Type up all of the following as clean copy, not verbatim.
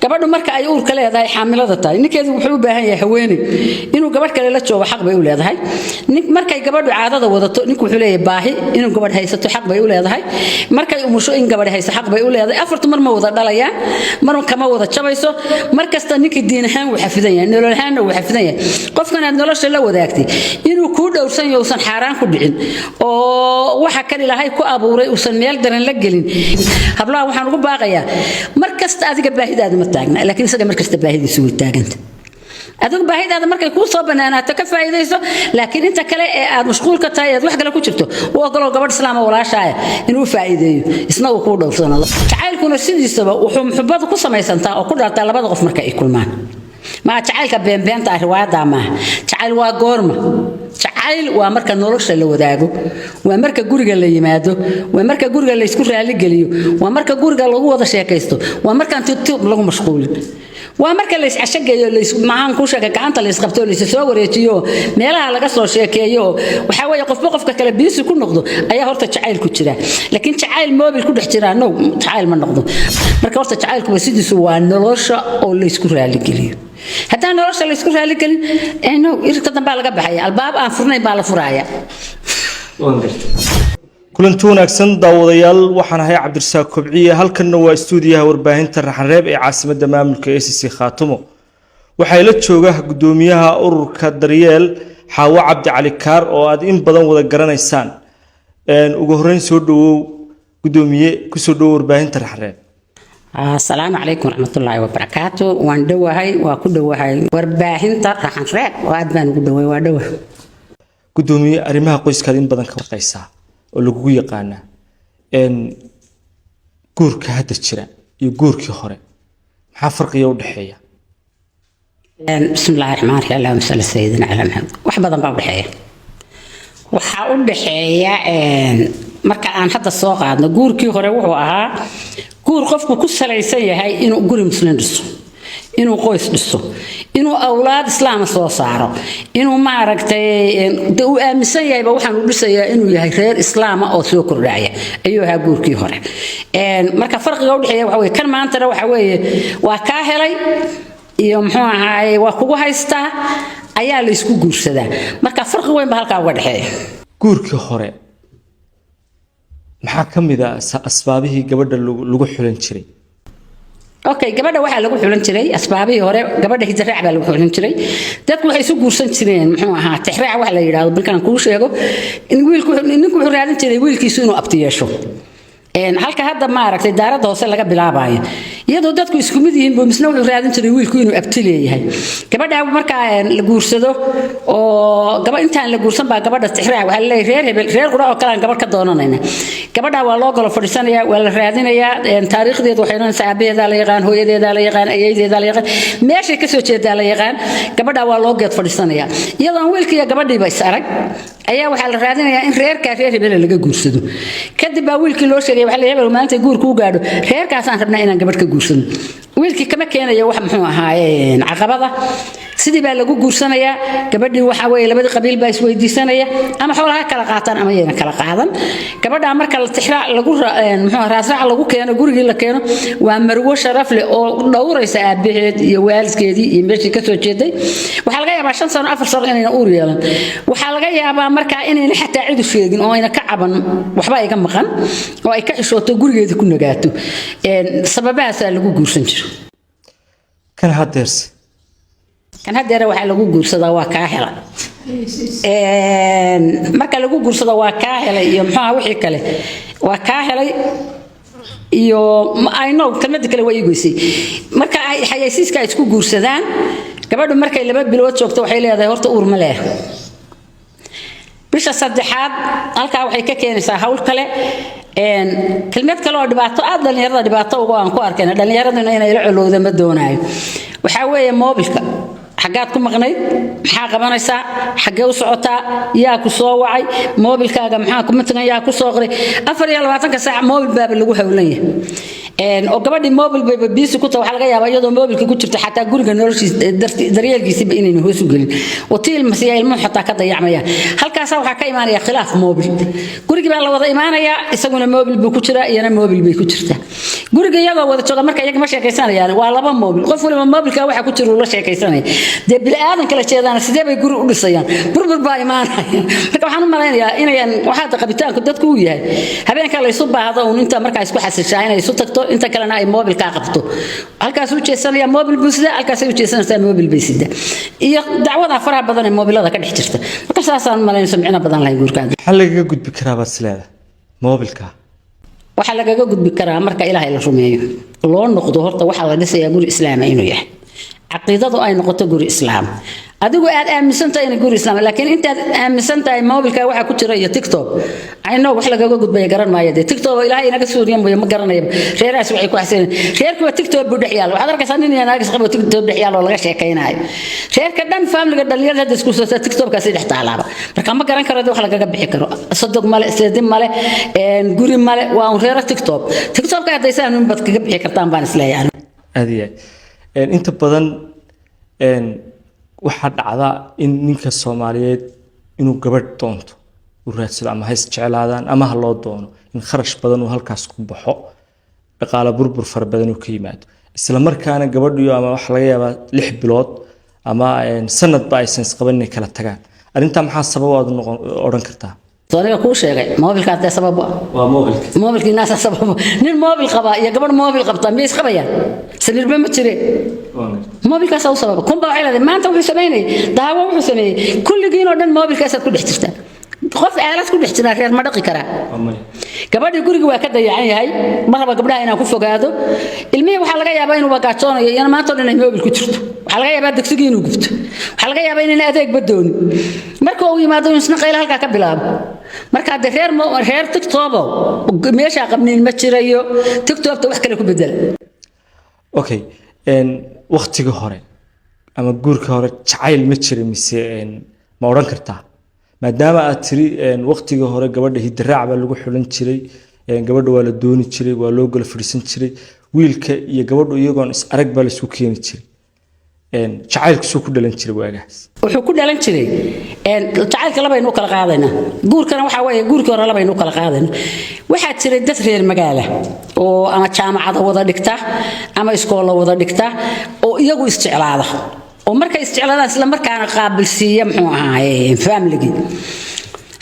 gabadhu marka ay uur ka leedahay xaamilada tahay ninkeedu wuxuu u baahan yahay haweeney inuu gabadh kale la joogo xaq bay u leedahay markay gabadhu caadada wadato ninku wuxuu leeyahay baahi inuu gabadh haysato xaq bay u leedahay markay umusho in gabadh haysato xaq bay u leedahay afartu mar ma wada dhalayaan mar kama wada jabayso markasta ninka diin ahaan uu xafidan yahay nolol ahaan uu xafidan yahay qofkan aad nolosha la wadaagtay inuu ku dhowrsan yahay uusan xaraan ku dhicin oo waxa kale ilaahay ku abuuray uusan meel daran la gelin hablaha waxaan ugu baaqayaa markasta adiga baahidaadu ma taagna laakiin isaga markasta baahidiisu way taaganta adigu baahidaada markay ku soo banaanaato ka faa'iideyso laakiin inta kale ee aad mashquul ka tahay aad wax kale ku jirto oo ogolo gabadh islaam walaashaaya inuu faa'iideeyo isna uu ku dhowrsanaado jacaylkuna sidiisaba wuxuu muxbbadu ku samaysantaa oo ku dhaltaa labada qof marka ay kulmaan ma jacaylka beenbeenta ah riwaayada ma jacayl waa goorma jacayl waa marka nolosha la wadaago waa marka guriga la yimaado waa marka guriga la isku raali geliyo waa marka guriga lagu wada sheekaysto waa marka intii lagu mashquulin waa marka la iscashageeyo la macaan ku sheeka gacanta la isqabto la soo wareejiyo meelaha laga soo sheekeeyo waxa weeye qofka kale biisi ku noqdo ayaa horta jacayl ku jira laakiin jacayl moobil ku dhex jira no jacayl ma noqdo marka horta jacaylku sidiisu waa nolosha oo la isku raali geliyo haddaan nolosha la isku raali gelin no irka dambe laga baxaya albaab aan furnayn baa la furaya kulanti wanaagsan daawadayaal waxaan ahay cabdirasaaq kobciye halkanna waa istuudiyaha warbaahinta raxanreeb ee caasimadda maamulka ACC Khaatumo waxay la jooga gudoomiyaha ururka Daryeel Xaawo Cabdi Cali Kaar oo aad in badan wada garanaysaan ugu horeyn soo dhawow gudoomiye ku soo dhawow warbaahinta raxanreeb السلام عليكم ورحمة الله وبركاته واندوهاي وكدوهاي warbaahinta raxanreeb waad baan ugu dhawaay waa dhawa gudoomiye arrimaha qoyska in badan ka warqaysa oo lagu yaqaan guurka hadda jira iyo guurkii hore maxaa farqiga u dhaxeeya bismillaahir rahmaanir rahiim allahumma salli sayyidina ala muhammad wax badan baa u dhaxeeya waxa u dhaxeeya marka aan hadda soo qaadno guurkii hore wuxuu ahaa guur qofku ku salaysan yahay inuu guri muslim dhiso inuu qoys dhiso inuu awlaad islaam soo saaro inuu ma aragtay uu aaminsan yahay waxaan u dhisayaa inuu yahay reer islaam oo soo kordhaya ayuu ahaa guurkii hore marka farqiga u dhaxeeya waxa weeye kan maanta waxa weeye waa ka helay iyo muxuu ahaay waa kugu haystaa ayaa la isku guursadaa marka farqi weyn baa halka uga dhaxeeya guurkii hore maxaa kamid ah asbaabihii gabadha lagu xulan jiray okay gabadha waxa lagu xulan jiray asbaabihii hore gabadha hijraac baa lagu xulan jiray dadku waxay isu guursan jireen muxuu ahaa tixraac wax la yiraahdo balkan ku sheego in wiilku ninku wuxuu raadin jiray wiilkiisu inuu abti yeesho halka hadda ma aragtay daarada hoose laga bilaabayo iyadoo dadku isku mid yihiin buu misna wuxuu raadin jiray wiilku inuu abti leeyahay gabadha marka la guursado oo gabadh intaan la guursan baa gabadha tixraac waxa la leeyahay reer hebel reer qura oo kale aan gabadh ka doonanayna gabadha waa loo galo fadhiisanaya waa la raadinayaa taariikhdeedu waxay noqon saabeeda la yaqaan hooyadeeda la yaqaan ayeedeeda la yaqaan meeshay ka soo jeedaa la yaqaan gabadha waa loo geed fadhiisanaya iyadoo wiilkiiya gabadhiiba is arag ayaa waxa la raadinayaa in reerka reer hebel laga guursado kadib baa wiilkii loo sheegay waxa la hebel maanta guur ku gaadho reerkaas aan rabnaa inaan gabadh ka guursano wiilkii kama keenayo wax muxuu ahaayeen caqabada sidii baa lagu guursanayaa gabadhii waxa weeye labada qabiil baa isweydiisanaya ama xoolaha kala qaataan ama yeena kala qaadan gabadha marka la tixraac lagu muxuu raasraac lagu keeno gurigii la keeno waa marwo sharaf leh oo dhowraysa aabaheed iyo waalidkeedii iyo meeshii ka soo jeeday waxa laga yaabaa 5 sano 4 sano inay uur yeelan waxa laga yaabaa marka inay xataa cid u sheegin oo ayna ka caban waxba ay ka maqan oo ay ka xishooto gurigeeda ku nagaato sababahaas lagu guursan jiro kan hadeersi kan hadeera waxa lagu guursadaa waa ka hela marka lagu guursado waa ka helay iyo maxaa wixii kale waa ka helay iyo I know kalmada kale way goysay marka ay xayaysiiska isku guursadaan gabadhu markay 2 bilood joogto waxay leedahay horta uur ma leeyahay bisha saddexaad halka waxay ka keenaysaa hawl kale kelmad kale oo dhibaato aad dhalinyarada dhibaato ugu aan ku arkayna dhalinyaraduna inay la culowda ma doonaayo waxa weeye moobilka xagaad ku maqnayd maxaa qabanaysaa xagee u socotaa yaa ku soo wacay moobilkaaga maxaa ku matagan yaa ku soo qoray 24 saac moobil baaba lagu hawlan yahay oo gabadhii mobile bay biisi ku tahay waxa laga yaabaa iyadoo mobile ku jirta xataa guriga noloshiisa daryeelkiisa inay hoos u gelin oo tiil masiya ilmuhu xataa ka dayacmayaan halkaas waxa ka imaanaya khilaaf mobile guriga baa la wada imaanaya isaguna mobile buu ku jira iyana mobile bay ku jirtaa guriga iyagoo wada jooga marka iyaga ma sheekaysanayaan waa laba mobile qof waliba mobile-ka waxa ku jira la sheekaysanaya dee bil aadan kala jeedaan sidee bay guri u dhisayaan burbur baa imaanaya marka waxaan u maleynayaa inayaan waxa qabitaanku dadku u yahay habeenka la isu baahdo oo inta marka isku xasishaa inay isu tagto inta kalena ay mobile ka qabto halkaas u jeesanaya mobile busida halkaas ay u jeesanaysaa mobile basida iyo dacwada faraha badan ee mobilada ka dhex jirta marka saasaan malayn samcina badan lahayn gurkaan hal laga gudbi karaa baslada mobile-ka waxa laga gudbi karaa marka ilaahay la rumeeyo loo noqdo horta waxa la dhisayaa guri islaam inuu yahay aqeedadu ay noqoto guri islaam adigu aad aaminsantahay in guri islaam laakiin inta aad aaminsantahay mobile-ka waxa ku jira iyo TikTok ayno wax laga gudbay garan maayo TikTok ilaahay inaga suuriyan ma garanayo reeraas waxay ku xaseen reerku TikTok buu dhaxyaal waxa arkaysaa nin inaga qabo TikTok dhaxyaal oo laga sheekaynayo reerka dhan family-ga dhalinyarada hadda isku soo TikTok ka sii taalaaba marka ma garan karo wax laga bixi karo saddeq male seedin male guri male waa reer TikTok ka hadaysan in bad kaga bixi kartaan baan isleeyahay adiga inta badan waxa dhacda in ninka Soomaaliyeed inuu gabadh doonto u raadsado ama hays jeclaadaan ama ha loo doono in kharash badan uu halkaas ku baxo dhaqaale burbur far badan uu ka yimaado isla markaana gabadhu ama wax laga yaabaa 6 bilood ama sanad ba aysan isqaban kala tagaan arinta maxaa sabab u oran kartaa Sooniga ku sheegay mobile-ka ta sabab waa mobile-ki naas sabab nin mobile qaba iyo gabadh mobile qabta ma isqabayaan sanirba ma jire mobile-ka sabab kun baa waxay maanta wuxuu sameeyay daawo wuxuu sameeyay kulligiin oo dhan mobile-ka ku dhex jirta qof aalad ku dhex jira reer ma dhaqi kara gabadhii guriga waa ka dayacan yahay marba gabdhaha inaan ku fogaado ilmihi waxa laga yaabaa inuu waqaacsoonayo iyana maanta dhan ay mobile ku jirto waxa laga yaabaa degsiga inuu gubto waxa laga yaabaa inaan adeeg badoon marka uu yimaado isna qayl halka ka bilaabo marka hada reer TikTok meesha qabniin ma jirayo TikTok wax kale ku bedel okay waqtiga hore ama guurka hore jacayl ma jiray mise ma oran kartaa maadaama aad tiri waqtiga hore gabadha hidraac baa lagu xulan jiray gabadha waa la dooni jiray waa loo gala fadhiisan jiray wiilka iyo gabadhu iyagoon is arag baa la isku keeni jiray jacaylku soo ku dhalan jiray waagaas wuxuu ku dhalan jiray jacaylka laba inuu kala qaadayna guurkana waxa weeye guurkii hore laba inuu kala qaadayna waxa jiray dad reer magaala oo ama jaamacada wada dhigta ama iskool wada dhigta oo iyagu isticlaada oo markay isticlaadaan isla markaana qaabilsiiya muxuu ahaayay family-gi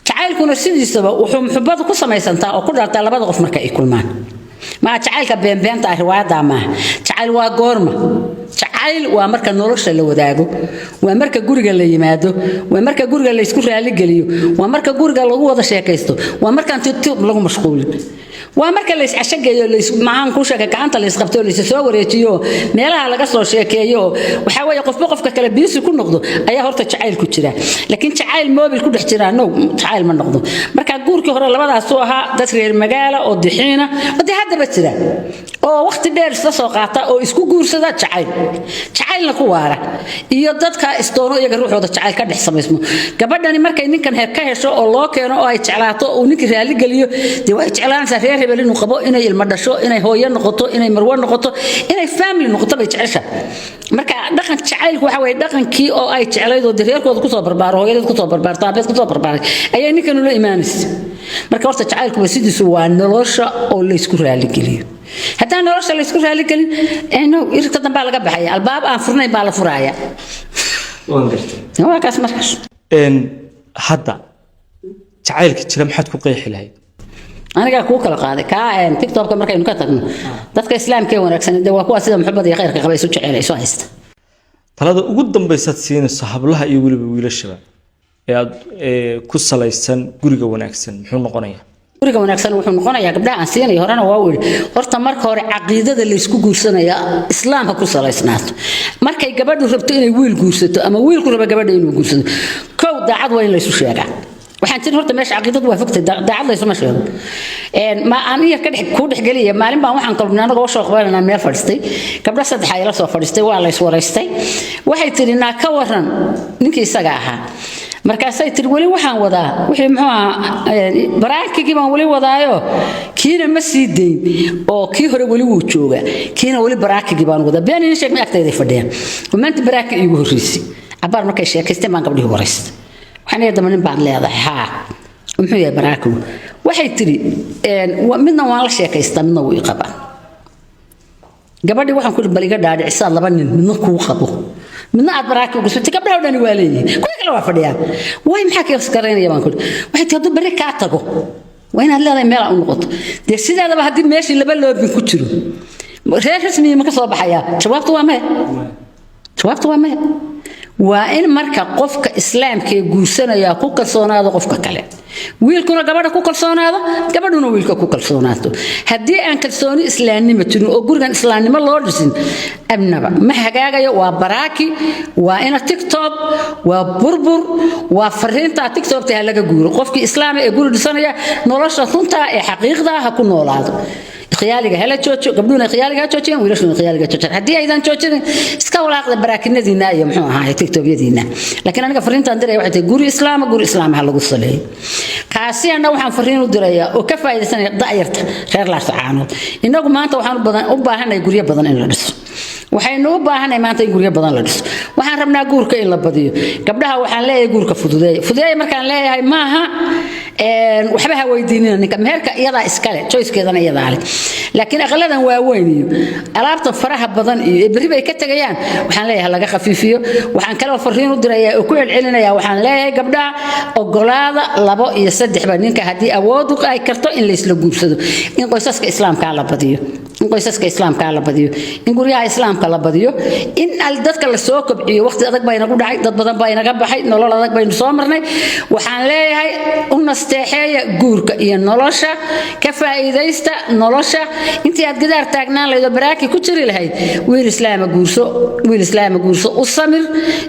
jacaylkuna sidiisaba wuxuu muxubada ku samaysantaa oo ku dhalta labada qof marka ay kulmaan ma jacaylka beenbeenta riwaayada ma jacayl waa goorma jacayl waa marka nolosha la wadaago waa marka guriga la yimaado waa marka guriga la isku raali geliyo waa marka guriga lagu wada sheekaysto waa marka TikTok lagu mashquulin waa marka la is cashageeyo la is macaan ku sheeka gacanta la is qabto la is soo wareejiyo meelaha laga soo sheekeeyo waxa weeye qofka kale biisi ku noqdo ayaa horta jacayl ku jira laakiin jacayl mobile ku dhex jira no jacayl ma noqdo marka guurkii hore labadaas oo ahaa dad reer magaala oo dixiina wada hadda ba jira oo waqti dheer soo qaata oo isku guursada jacaylna ku waara iyo dadka istoono iyaga ruuxooda jacayl ka dhex samaysmo gabadhani markay ninkan heer ka hesho oo loo keeno oo ay jeclaato oo ninkii raali galiyo dee way jeclaanaysaa reer hebel inuu qabo inay ilmo dhasho inay hooyo noqoto inay marwo noqoto inay family noqoto bay jecesha marka dhaqan jacaylku waxa weeye dhaqankii oo ay jeclaydo reerkooda ku soo barbaaro hooyadeed ku soo barbaarto aabeed ku soo barbaaray ayay ninkan ula iimaanaysaa marka horta jacaylku sidiisu waa nolosha oo la isku raali galiyo hatta nolosha la isku raali galin no irka dambaa laga baxaya albaab aan furnay baa la furaaya waan gartay waa kaas markaas hadda jacaylka jira maxaad ku qeexi lahayd aniga ku kala qaaday ka TikTok markaynu ka tagno dadka islaamka wanaagsan waa kuwa sida muxubada iyo khayrka qabayso jeceelayso haysta talada ugu dambaysa siinayso hablaha iyo waliba wiilasha ku salaysan guriga wanaagsan muxuu noqonayaa guriga wanaagsan wuxuu noqonayaa gabdhaha aan siinay horena waa weey horta marka hore aqeedada la isku guursanaya islaamka ku salaysnaato markay gabadhu rabto inay wiil guursato ama wiilku rabo gabadha inuu guursado koow daacad waa in la isu sheegaa waxaan tiin horta meesha aqeedadu waa fogtay daacad la isu ma sheego ma aan iyo ka ku dhexgaliya maalin baan waxaan qalbnaa anaga soo qabanana meel fadhistay gabdha saddex ay la soo fadhistay waa la is wareystay waxay tiri naa ka waran ninkii isaga ahaa markaasay tir wali waxaan wadaa wixii muxuu ahaa baraakigii baan wali wadaayo kiina ma sii deyn oo kii hore wali wuu jooga kiina wali baraakigii baan wadaa been in sheeg ma agtayda fadhiyaan maanta baraaki igu horreysay abaar markay sheekaysteen baan gabdhihii horeysay waxaan yeedaman in baan leedahay haa muxuu yahay baraakigu waxay tiri midna waan la sheekaystaa midna wuu i qabaa gabadhi waxaan ku bal iga dhaadhicisa laba nin midna kuu qabo midna aad baraaki ugu soo gabdhaha dhani waa leeyihiin kuwa kale waa fadhiyaan way maxaa ka iskareynaya baan ku waxay tii hadduu bari kaa tago waa inaad leedahay meel aan u noqoto dee sideedaba haddii meeshii laba loobin ku jiro reer rasmiya ma ka soo baxayaa jawaabtu waa maya waa in marka qofka islaamka ee guursanaya ku kalsoonaado qofka kale wiilkuna gabadha ku kalsoonaado gabadhuna wiilka ku kalsoonaato haddii aan kalsooni islaamnimo jirin oo gurigan islaamnimo loo dhisin abnaba ma hagaagayo waa baraaki waa ina tiktok waa burbur waa fariinta tiktokta laga guuro qofkii islaam ee guri dhisanaya nolosha runta ee xaqiiqda ha ku noolaado khiyaaliga hela joojo gabdhuuna khiyaaliga joojiyaan wiilashuna khiyaaliga joojiyaan haddii aydan joojin iska walaaqda baraakinadiina iyo muxuu ahaa tiktokyadiina laakiin aniga fariintaan diray waxay tahay guri islaam ha lagu saleeyo kaasiyana waxaan fariin u dirayaa oo ka faa'iideysanaya da'yarta reer Laascaanood inagu maanta waxaan u baahanahay guryo badan in la dhiso waxaynu u baahanahay maanta in guryo badan la dhiso waxaan rabnaa guurka in la badiyo gabdhaha waxaan leeyahay guurka fududeey markaan leeyahay maaha waxba ha weydiinina ninka meherka iyada iskale choicekeedana iyada leh laakiin aqaladan waa weyn iyo alaabta faraha badan iyo bari bay ka tagayaan waxaan leeyahay laga khafiifiyo waxaan kale fariin u dirayaa oo ku celcelinaya waxaan leeyahay gabdhaha ogolaada 2 iyo 3 ba ninka hadii awood u ay karto in la isla guursado in qoysaska islaamka la badiyo in guryaha islaamka la badiyo in dadka la soo kobciyo waqti adag bayna ku dhacay dad badan bayna ka baxay nolol adag baynu soo marnay waxaan leeyahay u nasteexeeya guurka iyo nolosha ka faa'iideysta nolosha intii aad gidaar taagnaan leedo baraaki ku jiri lahayd wiil islaam guurso u samir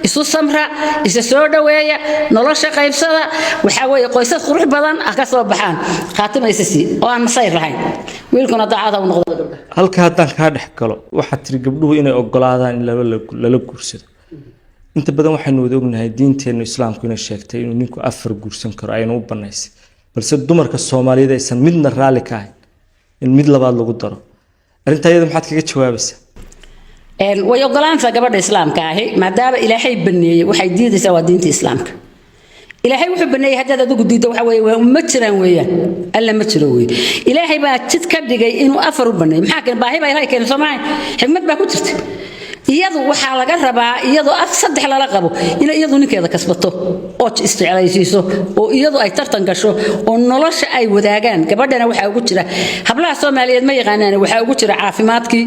isu samra isa soo dhaweeya nolosha qaybsada waxa weeye qoysas qurux badan ka soo baxaan qaatimaysa si oo aan masayr lahayn wiilkuna daacada u noqdo halka haddaan kaa dhex galo waxaad tiri gabdhuhu inay ogolaadaan in lala guursado inta badan waxaynu wada ognahay diinteenu islaamku inay sheegtay inuu ninku 4 guursan karo aynu u banaysay balse dumarka Soomaaliyeed aysan midna raali ka ahayn in mid labaad lagu daro arinta iyada maxaad kaga jawaabaysaa way ogolaanaysaa gabadha islaamka ahi maadaama ilaahay baneeyay waxay diidaysaa waa diinta islaamka ilaahay wuxuu baneeyay hadda adigu diido waxa weeye ma jiraan weeyaan alla ma jiro weey ilaahay baa jid ka dhigay inuu 4 u baneeyo maxaa keen baahi baa ilaahay keen Soomaaliya xigmad baa ku jirta iyadu waxa laga rabaa iyadu af 3 lala qabo in iyadu ninkeeda kasbato oo isticmaalaysiiso oo iyadu ay tartan gasho oo nolosha ay wadaagaan gabadhana waxa ugu jira hablaha Soomaaliyeed ma yaqaanaan waxa ugu jira caafimaadkii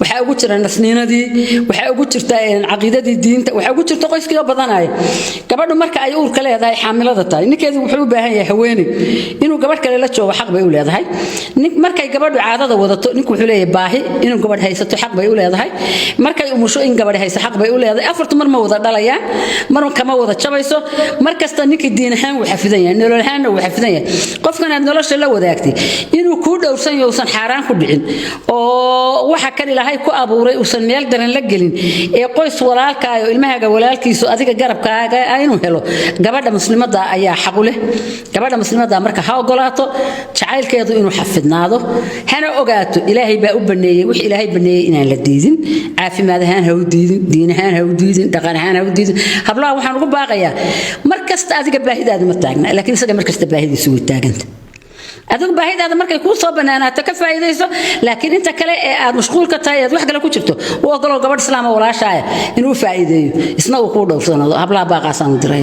waxa ugu jira nasniinadii waxa ugu jirta aqeedadii diinta waxa ugu jirta qoyskii oo badanaya gabadhu marka ay uur ka leedahay xaamilada tahay ninkeedu wuxuu u baahan yahay haweeney inuu gabadh kale la joogo xaq bay u leedahay markay gabadhu caadada wadato ninku wuxuu leeyahay baahi inuu gabadh haysato xaq bay u leedahay markay umusho in gabadh haysa xaq bay u leedahay afartu mar ma wada dhalayaan mar kama wada jabayso mar kasta ninka diin ahaan uu xafidan yahay nolol ahaan uu xafidan yahay qofkan aad nolosha la wadaagtay inuu ku dhowrsan yahay uusan xaraan ku dhicin oo waxa kan ilaahay ku abuuray uusan meel daran la gelin ee qoys walaalkaayo ilmahaaga walaalkiisu adiga garabkaaga inuu helo gabadha muslimada ayaa xaq u leh gabadha muslimada marka ha ogolaato jacaylkeedu inuu xafidnaado hana ogaato ilaahay baa u baneeyay wix ilaahay baneeyay inaan la diidin caafimaad ahaan ha u diidin diin ahaan ha u diidin dhaqan ahaan ha u diidin hablaha waxaan ugu baaqayaa markasta adiga baahidaadu ma taagna laakiin isaga markasta baahidiisu way taaganta adigu baahidaada markay ku soo banaanaato ka faa'iideyso laakiin inta kale ee aad mashquulka tahay aad wax kale ku jirto oo ogol gabadh islaam walaashaaya inuu faa'iideeyo isna uu ku dhowrsanaado hablaha baaqaasaan u diray